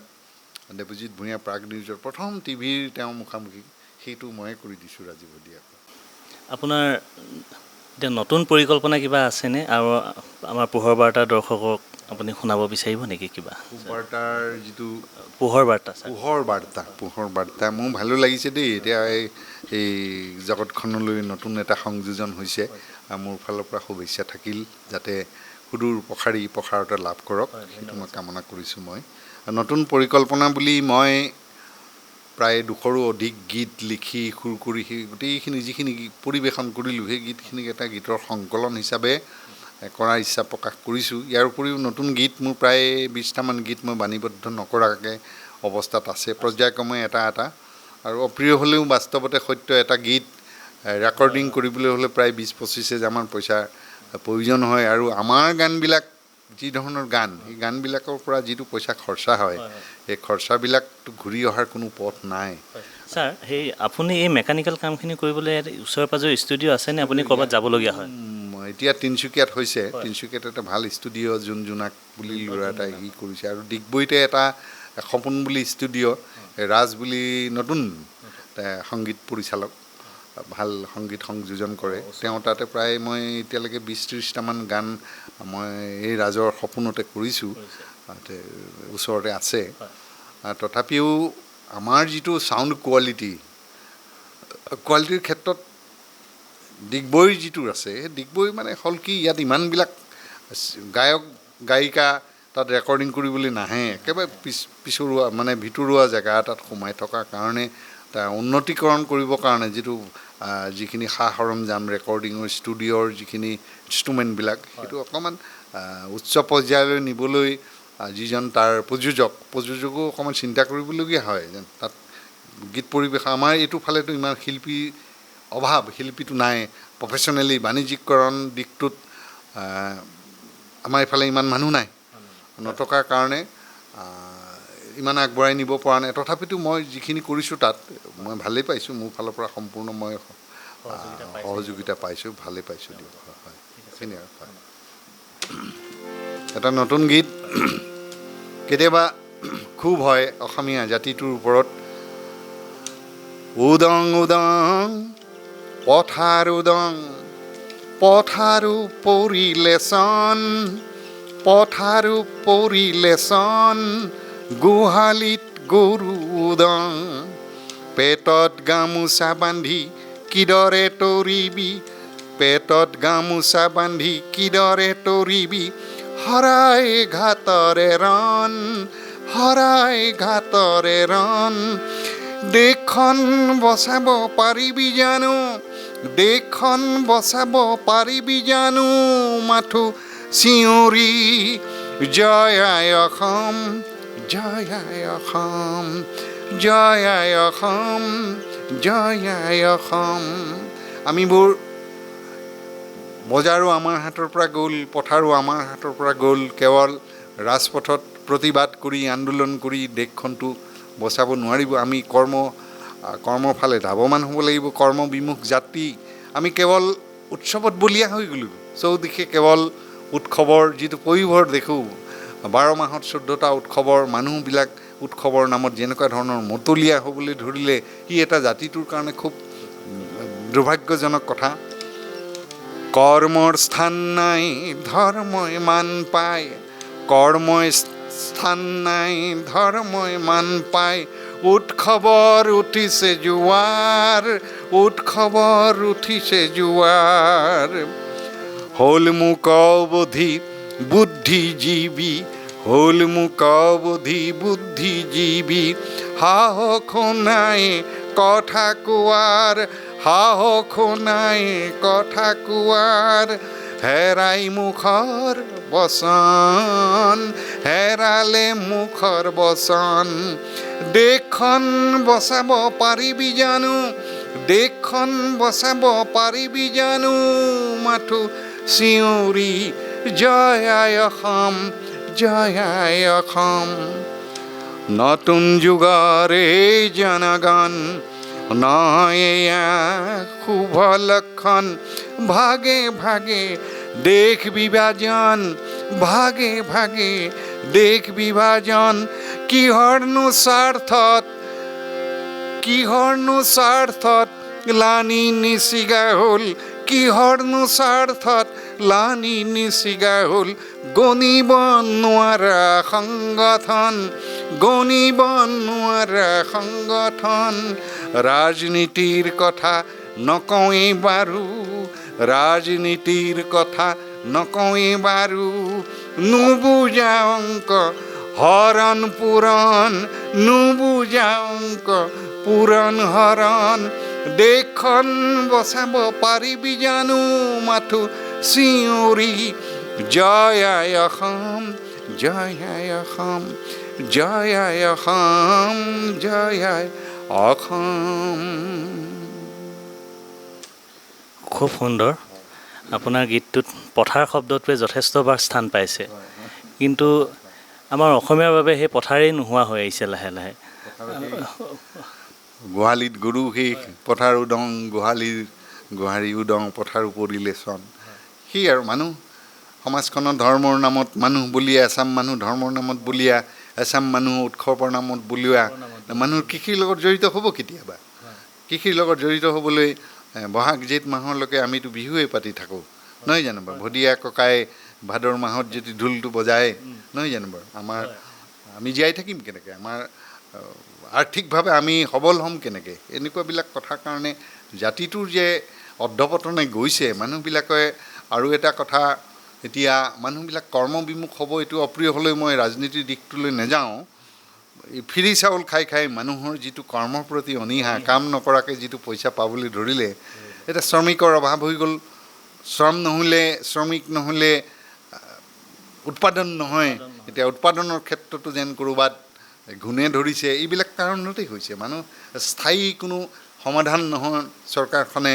[SPEAKER 2] দেৱজিৎ ভূঞা প্ৰাগ নিউজৰ প্ৰথম টিভিৰ তেওঁ মুখামুখি, সেইটো ময়ে কৰি দিছোঁ ৰাজীৱ শদিয়াক।
[SPEAKER 1] আপোনাৰ এতিয়া নতুন পৰিকল্পনা কিবা আছেনে? আৰু আমাৰ পোহৰ বাৰ্তাৰ দৰ্শকক আপুনি শুনাব বিচাৰিব নেকি কিবা?
[SPEAKER 2] বাৰ্তাৰ যিটো
[SPEAKER 1] পোহৰ বাৰ্তা মোৰ ভালো লাগিছে দেই। এতিয়া এই জগতখনলৈ নতুন এটা সংযোজন হৈছে। মোৰ ফালৰ পৰা শুভেচ্ছা থাকিল, যাতে সুদূৰ প্ৰসাৰতা লাভ কৰক, সেইটো মই কামনা কৰিছোঁ। মই নতুন পৰিকল্পনা বুলি মই প্ৰায় 200ৰো অধিক গীত লিখি সুৰ কৰি সেই গোটেইখিনি যিখিনি পৰিৱেশন কৰিলোঁ, সেই গীতখিনিক এটা গীতৰ সংকলন হিচাপে কৰাৰ ইচ্ছা প্ৰকাশ কৰিছোঁ। ইয়াৰ উপৰিও নতুন গীত মোৰ প্ৰায় 20টামান গীত মই বাণীবদ্ধ নকৰাকৈ অৱস্থাত আছে, পৰ্যায়ক্ৰমে এটা আৰু অপ্ৰিয় হ'লেও বাস্তৱতে সত্য এটা গীত ৰেকৰ্ডিং কৰিবলৈ হ'লে প্ৰায় 20-25 হাজাৰমান পইচাৰ প্ৰয়োজন হয়। আৰু আমাৰ গানবিলাক যি ধৰণৰ গান, সেই গানবিলাকৰ পৰা যিটো পইচা খৰচা হয়, সেই খৰচাবিলাকতো ঘূৰি অহাৰ কোনো পথ নাই। ছাৰ, সেই আপুনি এই মেকানিকেল কামখিনি কৰিবলৈ ওচৰে পাঁজৰে ষ্টুডিঅ' আছেনে? আপুনি ক'ৰবাত যাবলগীয়া হয়?
[SPEAKER 2] এতিয়া তিনিচুকীয়াত হৈছে। তিনিচুকীয়াত এটা ভাল ষ্টুডিঅ' জোনাক বুলি ল'ৰা এটা ই কৰিছে। আৰু ডিগবৈতে এটা সপোন বুলি ষ্টুডিঅ', ৰাজ বুলি নতুন সংগীত পৰিচালক, ভাল সংগীত সংযোজন কৰে তেওঁ। তাতে প্ৰায় মই এতিয়ালৈকে 20-30টামান গান মই এই ৰাজৰ সপোনতে কৰিছোঁ, ওচৰতে আছে। তথাপিও আমাৰ যিটো চাউণ্ড কোৱালিটিৰ ক্ষেত্ৰত ডিগবৈৰ যিটো আছে, সেই ডিগবৈ মানে হ'ল কি, ইয়াত ইমানবিলাক গায়ক গায়িকা তাত ৰেকৰ্ডিং কৰিবলৈ নাহে। একেবাৰে পিছৰুৱা মানে ভিতৰুৱা জেগা এটাত সোমাই থকাৰ কাৰণে এটা উন্নতিকৰণ কৰিবৰ কাৰণে যিখিনি সা সৰঞ্জাম ৰেকৰ্ডিঙৰ ষ্টুডিঅ'ৰ যিখিনি ইনষ্ট্ৰুমেণ্টবিলাক সেইটো অকণমান উচ্চ পৰ্যায়লৈ নিবলৈ যিজন তাৰ প্ৰযোজকো অকণমান চিন্তা কৰিবলগীয়া হয় যেন তাত গীত পৰিৱেশ আমাৰ এইটো ফালেতো ইমান শিল্পীৰ অভাৱ শিল্পীটো নাই প্ৰফেশ্যনেলি বাণিজ্যিকৰণ দিশটোত আমাৰ এইফালে ইমান মানুহ নাই নথকাৰ কাৰণে ইমান আগবঢ়াই নিব পৰা নাই তথাপিতো মই যিখিনি কৰিছোঁ তাত মই ভালেই পাইছোঁ মোৰ ফালৰ পৰা সম্পূৰ্ণ মই সহযোগিতা পাইছোঁ ভালেই পাইছোঁ দিয়ক হয় সেইখিনি আৰু হয় এটা নতুন গীত কেতিয়াবা খুব হয় অসমীয়া জাতিটোৰ ওপৰত উদং উদং পথাৰো পৰিলে চন গোহালিত গৰু উদং পেটত গামোচা বান্ধি কিদৰে তৰিবি হৰাই ঘাটৰে ৰণ দেশখন বচাব পাৰিবি জানো মাথো চিঞৰি জয় আই অসম আমিবোৰ বজাৰো আমাৰ হাতৰ পৰা গ'ল পথাৰো আমাৰ হাতৰ পৰা গ'ল কেৱল ৰাজপথত প্ৰতিবাদ কৰি আন্দোলন কৰি দেশখনটো বচাব নোৱাৰিব আমি কৰ্মৰ ফালে ধাৱমান হ'ব লাগিব কৰ্মবিমুখ জাতি আমি কেৱল উৎসৱত বলীয়া হৈ গ'লোঁ চৌদিশে কেৱল উৎসৱৰ যিটো পৰিভৰ দেখোঁ 12 মাহত 14টা উৎসৱৰ মানুহবিলাক উৎসৱৰ নামত যেনেকুৱা ধৰণৰ মতলীয়া হ'বলৈ ধৰিলে ই এটা জাতিটোৰ কাৰণে খুব দুৰ্ভাগ্যজনক কথা কৰ্মৰ স্থান নাই ধৰ্মই মান পায় উৎসৱৰ উঠিছে জোৱাৰ হ'ল মোক অবধি বুদ্ধিজীৱী সাহস নাই কথা কোৱাৰ হেৰালে মুখৰ বচন দেশখন বচাব পাৰিবি জানো মাথো চিঞৰি জয় আই অসম নতুন যুগৰ এই জনগণ নহয় এয়া শুভ লক্ষণ ভাগে দেশ বিভাজন কিহৰনো স্বাৰ্থত লানি নিচিগা হ'ল গণিব নোৱাৰা সংগঠন ৰাজনীতিৰ কথা নকওঁৱেই বাৰু নুবুজা অংক হৰণ পূৰণ দেশখন বচাব পাৰিবি জানো মাথো চিঞৰি জয় আই অসম
[SPEAKER 1] খুব সুন্দৰ আপোনাৰ গীতটোত পথাৰ শব্দটোৱে যথেষ্টবাৰ স্থান পাইছে কিন্তু আমাৰ অসমীয়াৰ বাবে সেই পথাৰেই নোহোৱা হৈ আহিছে লাহে লাহে
[SPEAKER 2] গোহালিত গৰু সেই পথাৰ উদং গোহাৰি উদং পথাৰো পৰিলে চন সেই আৰু মানুহ সমাজখনৰ ধৰ্মৰ নামত মানুহ বলিয়া এচাম মানুহ ধৰ্মৰ নামত বলিয়া এচাম মানুহ উৎসৱৰ নামত বলিয়া মানুহ কৃষিৰ লগত জড়িত হ'ব কেতিয়াবা কৃষিৰ লগত জড়িত হ'বলৈ বহাগ জেঠ মাহলৈকে আমিতো বিহুৱে পাতি থাকোঁ নহয় জানো বাৰু ভদিয়া ককাই ভাদৰ মাহত যদি ঢোলটো বজায় নহয় জানো বাৰু আমি জীয়াই থাকিম কেনেকৈ আমাৰ আৰ্থিকভাৱে আমি সবল হ'ম কেনেকৈ এনেকুৱাবিলাক কথাৰ কাৰণে জাতিটোৰ যে অধঃপতনে গৈছে মানুহবিলাকে আৰু এটা কথা এতিয়া মানুহবিলাক কৰ্মবিমুখ হ'ব এইটো অপ্ৰিয় হ'লেও মই ৰাজনীতিৰ দিশটোলৈ নাযাওঁ এই ফ্ৰী চাউল খাই খাই মানুহৰ যিটো কৰ্মৰ প্ৰতি অনীহা, কাম নকৰাকৈ যিটো পইচা পাবলৈ ধৰিলে, এতিয়া শ্ৰমিকৰ অভাৱ হৈ গ'ল। শ্ৰম নহ'লে, শ্ৰমিক নহ'লে উৎপাদন নহয়। এতিয়া উৎপাদনৰ ক্ষেত্ৰতো যেন ক'ৰবাত ঘূণে ধৰিছে। এইবিলাক কাৰণতেই হৈছে। মানুহ স্থায়ী কোনো সমাধান নহয়। চৰকাৰখনে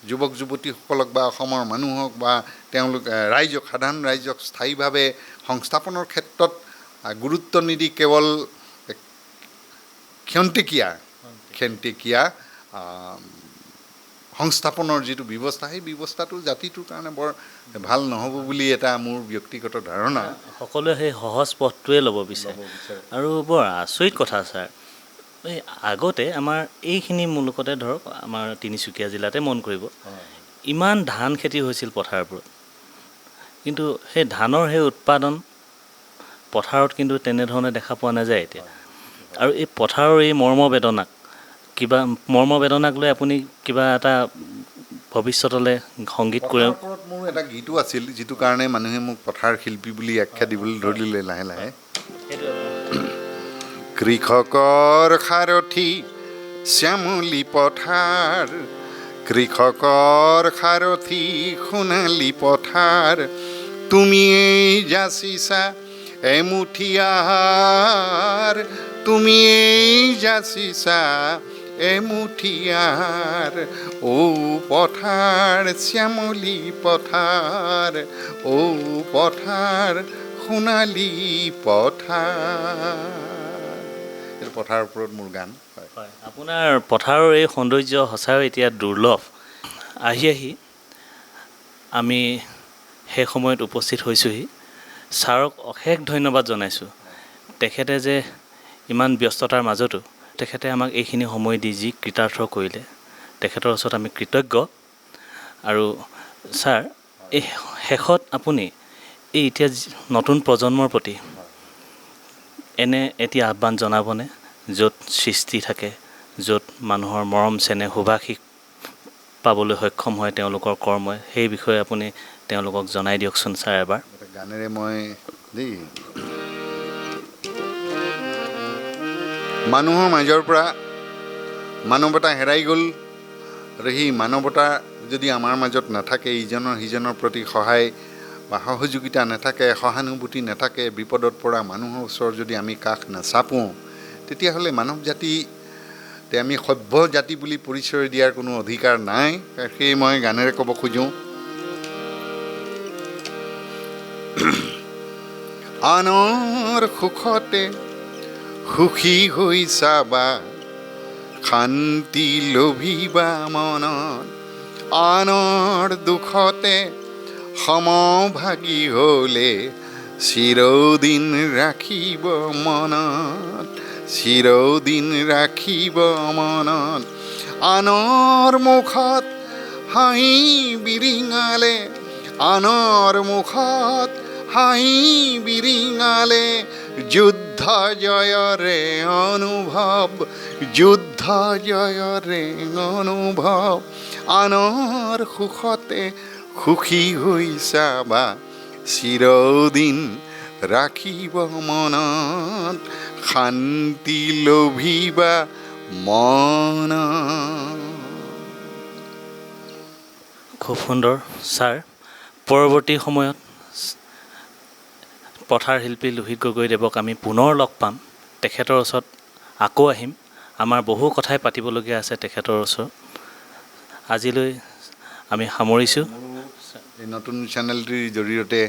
[SPEAKER 2] যুৱক যুৱতীসকলক বা অসমৰ মানুহক বা তেওঁলোক ৰাইজক, সাধাৰণ ৰাইজক স্থায়ীভাৱে সংস্থাপনৰ ক্ষেত্ৰত গুৰুত্ব নিদি কেৱল ক্ষন্তেকীয়া সংস্থাপনৰ যিটো ব্যৱস্থা, সেই ব্যৱস্থাটো জাতিটোৰ কাৰণে বৰ ভাল নহ'ব বুলি এটা মোৰ ব্যক্তিগত ধাৰণা।
[SPEAKER 1] সকলোৱে সেই সহজ পথটোৱে ল'ব বিচাৰে আৰু বৰ আচৰিত কথা ছাৰ। এই আগতে আমাৰ এইখিনি মুলকতে ধৰক আমাৰ তিনিচুকীয়া জিলাতে মন কৰিব, ইমান ধান খেতি হৈছিল পথাৰবোৰত, কিন্তু সেই ধানৰ সেই উৎপাদন পথাৰত কিন্তু তেনেধৰণে দেখা পোৱা নাযায় এতিয়া। আৰু এই পথাৰৰ এই মৰ্মবেদনাক লৈ আপুনি কিবা এটা ভৱিষ্যতলৈ সংগীত কৰে?
[SPEAKER 2] পথাৰৰ ওপৰত মোৰ এটা গীতো আছিল, যিটো কাৰণে মানুহে মোক পথাৰ শিল্পী বুলি আখ্যা দিবলৈ ধৰিলে লাহে লাহে। কৃষকৰ সাৰথি শ্যামলী পথাৰ, কৃষকৰ সাৰথি সোণালী পথাৰ, তুমিয়েই যাচিছা এমুঠি আহাৰ, তুমিয়েই যাচিছা এমুঠি আহাৰ, ঔ পথাৰ শ্যামলী পথাৰ, ঔ পথাৰ সোণালী পথাৰ। এইটো পথাৰৰ ওপৰত মোৰ গান।
[SPEAKER 1] হয়, আপোনাৰ পথাৰৰ এই সৌন্দৰ্য সঁচাই এতিয়া দুৰ্লভ। আহি আমি সেই সময়ত উপস্থিত হৈছোঁহি। ছাৰক অশেষ ধন্যবাদ জনাইছোঁ। তেখেতে যে ইমান ব্যস্ততাৰ মাজতো তেখেতে আমাক এইখিনি সময় দি যি কৃতাৰ্থ কৰিলে, তেখেতৰ ওচৰত আমি কৃতজ্ঞ। আৰু ছাৰ, এই শেষত আপুনি এই এতিয়া নতুন প্ৰজন্মৰ প্ৰতি এনে এটি আহ্বান জনাবনে, য'ত সৃষ্টি থাকে, য'ত মানুহৰ মৰম চেনেহ সুভাষিস পাবলৈ সক্ষম হয় তেওঁলোকৰ কৰ্মই, সেই বিষয়ে আপুনি তেওঁলোকক জনাই দিয়কচোন ছাৰ এবাৰ।
[SPEAKER 2] গানেৰে মই মানুহৰ মাজৰ পৰা মানৱতা হেৰাই গ'ল, আৰু সেই মানৱতা যদি আমাৰ মাজত নাথাকে, ইজনৰ সিজনৰ প্ৰতি সহায় বা সহযোগিতা নাথাকে, সহানুভূতি নাথাকে, বিপদত পৰা মানুহৰ ওচৰত যদি আমি কাষ নাচাপোঁ, তেতিয়াহ'লে মানৱ জাতিতে আমি সভ্য জাতি বুলি পৰিচয় দিয়াৰ কোনো অধিকাৰ নাই। সেয়ে মই গানেৰে ক'ব খোজোঁ, আনৰ সুখতে সুখী হৈ চাবা, শান্তি লভিবা মনত, আনৰ দুখতে সমভাগী হ'লে চিৰদিন ৰাখিব মনত, চিৰদিন ৰাখিব মনত, আনৰ মুখত হাঁহি বিৰিঙালে, আনৰ মুখত হাঁহি বিৰিঙালে, যুদ্ধ জয়ৰে অনুভৱ, যুদ্ধ জয়ৰে অনুভৱ, আনৰ সুখতে সুখী হৈ চাবা, চিৰদিন ৰাখিব মনত, শান্তি লভিবা মনত।
[SPEAKER 1] খুব সুন্দৰ ছাৰ। পৰৱৰ্তী সময়ত পথাৰ শিল্পী লোহিত গগৈদেৱক আমি পুনৰ লগ পাম। তেখেতৰ ওচৰত আকৌ আহিম। আমাৰ বহু কথাই পাতিবলগীয়া আছে তেখেতৰ ওচৰত। আজিলৈ আমি সামৰিছোঁ।
[SPEAKER 2] এই নতুন চেনেলটিৰ জৰিয়তে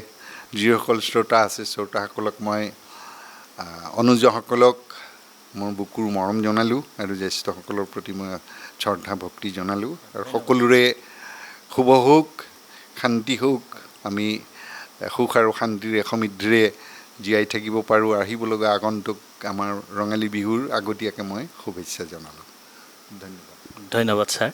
[SPEAKER 2] যিসকল শ্ৰোতা আছে, শ্ৰোতাসকলক মই অনুজসকলক মোৰ বুকুৰ মৰম জনালোঁ, আৰু জ্যেষ্ঠসকলৰ প্ৰতি মই শ্ৰদ্ধা ভক্তি জনালোঁ। আৰু সকলোৰে শুভ হওক, শান্তি হওক, আমি সুখ আৰু শান্তিৰে সমৃদ্ধিৰে জীয়াই থাকিব পাৰোঁ। আহিবলগা আগন্তুক আমাৰ ৰঙালী বিহুৰ আগতীয়াকৈ মই শুভেচ্ছা জনালোঁ। ধন্যবাদ।
[SPEAKER 1] ধন্যবাদ ছাৰ।